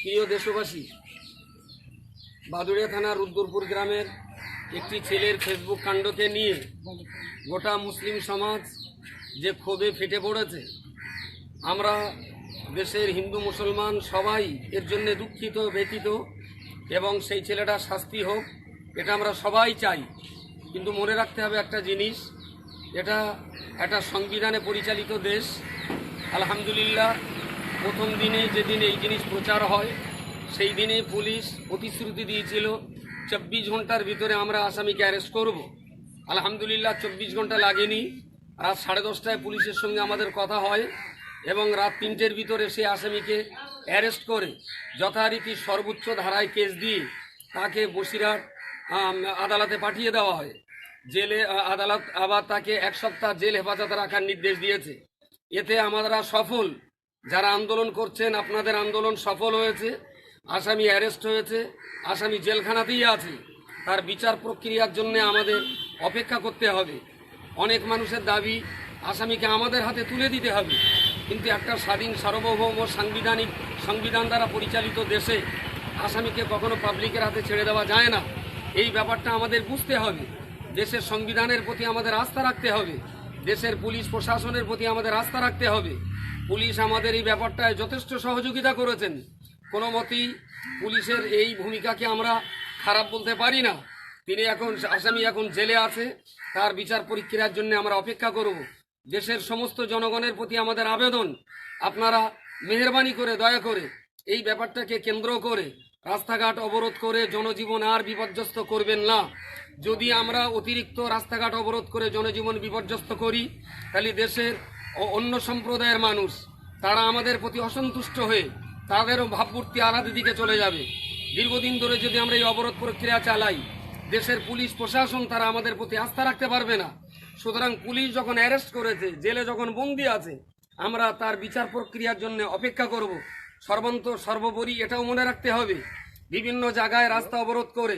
প্রিয় দেশবাসী, বাদুড়িয়া থানার রুদ্রপুর গ্রামের একটি ছেলের ফেসবুক কাণ্ডকে নিয়ে গোটা মুসলিম সমাজ যে ক্ষোভে ফেটে পড়েছে, আমরা দেশের হিন্দু মুসলমান সবাই এর জন্য দুঃখিত, ব্যথিত এবং সেই ছেলেটার শাস্তি হোক, এটা আমরা সবাই চাই। কিন্তু মনে রাখতে হবে একটা জিনিস, এটা একটা সংবিধানে পরিচালিত দেশ। আলহামদুলিল্লাহ, প্রথম দিনে যেদিন এই জিনিস প্রচার হয় সেই দিনে পুলিশ প্রতিশ্রুতি দিয়েছিল 24 ঘন্টার ভিতরে আমরা আসামিকে অ্যারেস্ট করব। আলহামদুলিল্লাহ 24 ঘন্টা লাগেনি। রাত 10:30টায় পুলিশের সঙ্গে আমাদের কথা হয় এবং রাত 3টের ভিতরে সেই আসামিকে অ্যারেস্ট করে যথারীতি সর্বোচ্চ ধারায় কেস দিয়ে তাকে বসিরহাট আদালতে পাঠিয়ে দেওয়া হয়। জেলে আদালত আবার তাকে 1 সপ্তাহ জেল হেফাজতে রাখার নির্দেশ দিয়েছে। এতে আমরা সফল। যারা আন্দোলন করছেন, আপনাদের আন্দোলন সফল হয়েছে। আসামি অ্যারেস্ট হয়েছে, আসামি জেলখানাতেই আছে। তার বিচার প্রক্রিয়ার জন্য আমাদের অপেক্ষা করতে হবে। অনেক মানুষের দাবি আসামিকে আমাদের হাতে তুলে দিতে হবে, কিন্তু একটা স্বাধীন সার্বভৌম সংবিধান দ্বারা পরিচালিত দেশে আসামিকে কখনো পাবলিকের হাতে ছেড়ে দেওয়া যায় না। এই ব্যাপারটা আমাদের বুঝতে হবে। দেশের সংবিধানের প্রতি আমাদের আস্থা রাখতে হবে, দেশের পুলিশ প্রশাসনের প্রতি আমাদের আস্থা রাখতে হবে। পুলিশ আমাদের এই ব্যাপারটায় যথেষ্ট সহযোগিতা করেছেন। কোনো মতেই পুলিশের এই ভূমিকাকে আমরা খারাপ বলতে পারি না। আসামি এখন জেলে আছে, তার বিচার প্রক্রিয়ার জন্য আমরা অপেক্ষা করব। দেশের সমস্ত জনগণের প্রতি আমাদের আবেদন, আপনারা মেহেরবানি করে, দয়া করে এই ব্যাপারটাকে কেন্দ্র করে রাস্তাঘাট অবরোধ করে জনজীবন আর বিপর্যস্ত করবেন না। যদি আমরা অতিরিক্ত রাস্তাঘাট অবরোধ করে জনজীবন বিপর্যস্ত করি, তাহলে দেশের অন্য সম্প্রদায়ের মানুষ তারা আমাদের প্রতি অসন্তুষ্ট হয়ে তাদেরও ভাবমূর্তি আলাদা দিকে চলে যাবে। দীর্ঘদিন ধরে যদি আমরা এই অবরোধ প্রক্রিয়া চালাই, দেশের পুলিশ প্রশাসন তারা আমাদের প্রতি আস্থা রাখতে পারবে না। সুতরাং পুলিশ যখন অ্যারেস্ট করেছে, জেলে যখন বন্দি আছে, আমরা তার বিচার প্রক্রিয়ার জন্য অপেক্ষা করব। সর্বোপরি এটাও মনে রাখতে হবে, বিভিন্ন জায়গায় রাস্তা অবরোধ করে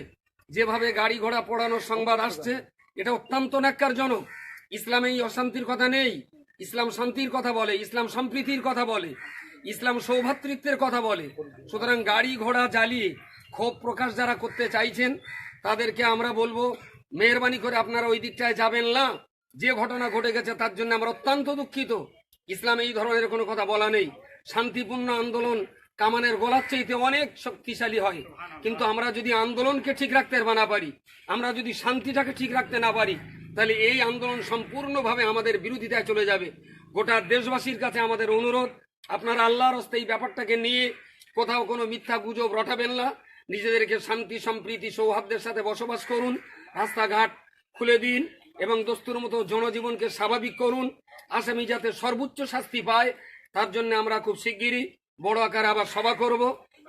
যেভাবে গাড়ি ঘোড়া পোড়ানোর সংবাদ আসছে, এটা অত্যন্ত ন্যাক্কারজনক। ইসলামে এই অশান্তির কথা নেই। ইসলাম শান্তির কথা বলে, ইসলাম সম্প্রীতির কথা বলে, ইসলাম সৌভ্রাতৃত্বের কথা বলে। সুতরাং গাড়ি ঘোড়া জ্বালিয়ে ক্ষোভ প্রকাশ যারা করতে চাইছেন, তাদেরকে আমরা বলবো মেহরবানি করে আপনারা ওই দিকটায় যাবেন না। যে ঘটনা ঘটে গেছে তার জন্য আমরা অত্যন্ত দুঃখিত। ইসলামে এই ধরনের কোনো কথা বলা নেই। শান্তিপূর্ণ আন্দোলন কামানের গোলার চাইতে অনেক শক্তিশালী হয়। কিন্তু আমরা যদি আন্দোলনকে ঠিক রাখতে না পারি, আমরা যদি শান্তিটাকে ঠিক রাখতে না পারি, তাহলে এই আন্দোলন সম্পূর্ণভাবে আমাদের বিরোধিতায় চলে যাবে। গোটা দেশবাসীর কাছে আমাদের অনুরোধ, আপনারা আল্লাহর হস্তে এই ব্যাপারটাকে নিয়ে কোথাও কোনো মিথ্যা গুজব রটাবেন না। নিজেদেরকে শান্তি সম্প্রীতি সৌহার্দ্যের সাথে বসবাস করুন, রাস্তাঘাট খুলে দিন এবং দস্তুর মতো জনজীবনকে স্বাভাবিক করুন। আসামি যাতে সর্বোচ্চ শাস্তি পায়, তার জন্য আমরা খুব শিগগিরই বড় আকারে আবার সভা করব।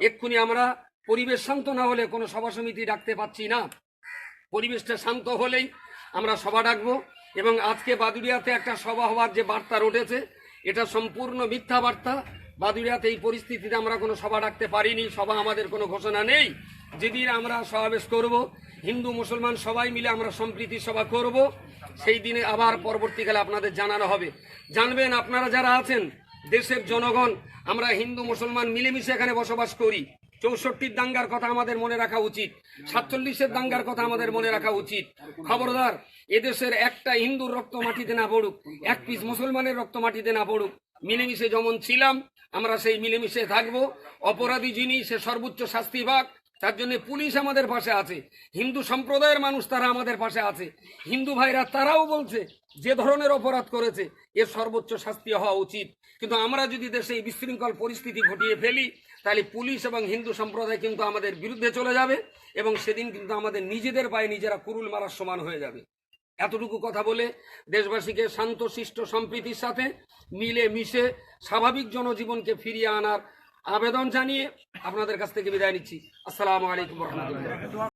এক্ষুনি আমরা পরিবেশ শান্ত না হলে কোনো সভা সমিতি ডাকতে পাচ্ছি না। পরিবেশটা শান্ত হলেই আমরা সভা ডাকবো। এবং আজকে বাদুড়িয়াতে একটা সভা হওয়ার যে বার্তা উঠেছে, এটা সম্পূর্ণ মিথ্যা বার্তা। বাদুড়িয়াতে এই পরিস্থিতিতে আমরা কোনো সভা ডাকতে পারিনি, সভা আমাদের কোনো ঘোষণা নেই। যেদিন আমরা সমাবেশ করব, হিন্দু মুসলমান সবাই মিলে আমরা সম্প্রীতি সভা করব, সেই দিনে আবার পরবর্তীকালে আপনাদের জানানো হবে। জানবেন আপনারা যারা আছেন, দেশের জনগণ, আমরা হিন্দু মুসলমান মিলেমিশে এখানে বসবাস করি। 64 দাঙ্গার কথা আমাদের মনে রাখা উচিত, 47 দাঙ্গার কথা আমাদের মনে রাখা উচিত। খবরদার, এদেশের একটা হিন্দুর রক্ত মাটিতে না পড়ুক, এক পিস মুসলমানের রক্ত মাটিতে না পড়ুক। মিলেমিশে যেমন ছিলাম, আমরা সেই মিলেমিশে থাকবো। অপরাধী যিনি, সে সর্বোচ্চ শাস্তি পাক। তার জন্য পুলিশ আমাদের পাশে আছে, হিন্দু সম্প্রদায়ের মানুষ তারা আমাদের পাশে আছে। হিন্দু ভাইরা তারাও বলছে যে ধরনের অপরাধ করেছে এর সর্বোচ্চ শাস্তি হওয়া উচিত। কিন্তু আমরা যদি দেশে এই বিশৃঙ্খল পরিস্থিতি ঘটিয়ে ফেলি, তাহলে পুলিশ এবং হিন্দু সম্প্রদায় কিন্তু আমাদের বিরুদ্ধে চলে যাবে এবং সেদিন কিন্তু আমাদের নিজেদের পায়ে নিজেরা কুরুল মারার সমান হয়ে যাবে। এতটুকু কথা বলে দেশবাসীকে শান্ত শিষ্ট সম্প্রীতির সাথে মিলে মিশে স্বাভাবিক জনজীবনকে ফিরিয়ে আনার আবেদন জানিয়ে আপনাদের কাছ থেকে বিদায় নিচ্ছি। আসসালামু আলাইকুম ওয়া রাহমাতুল্লাহ।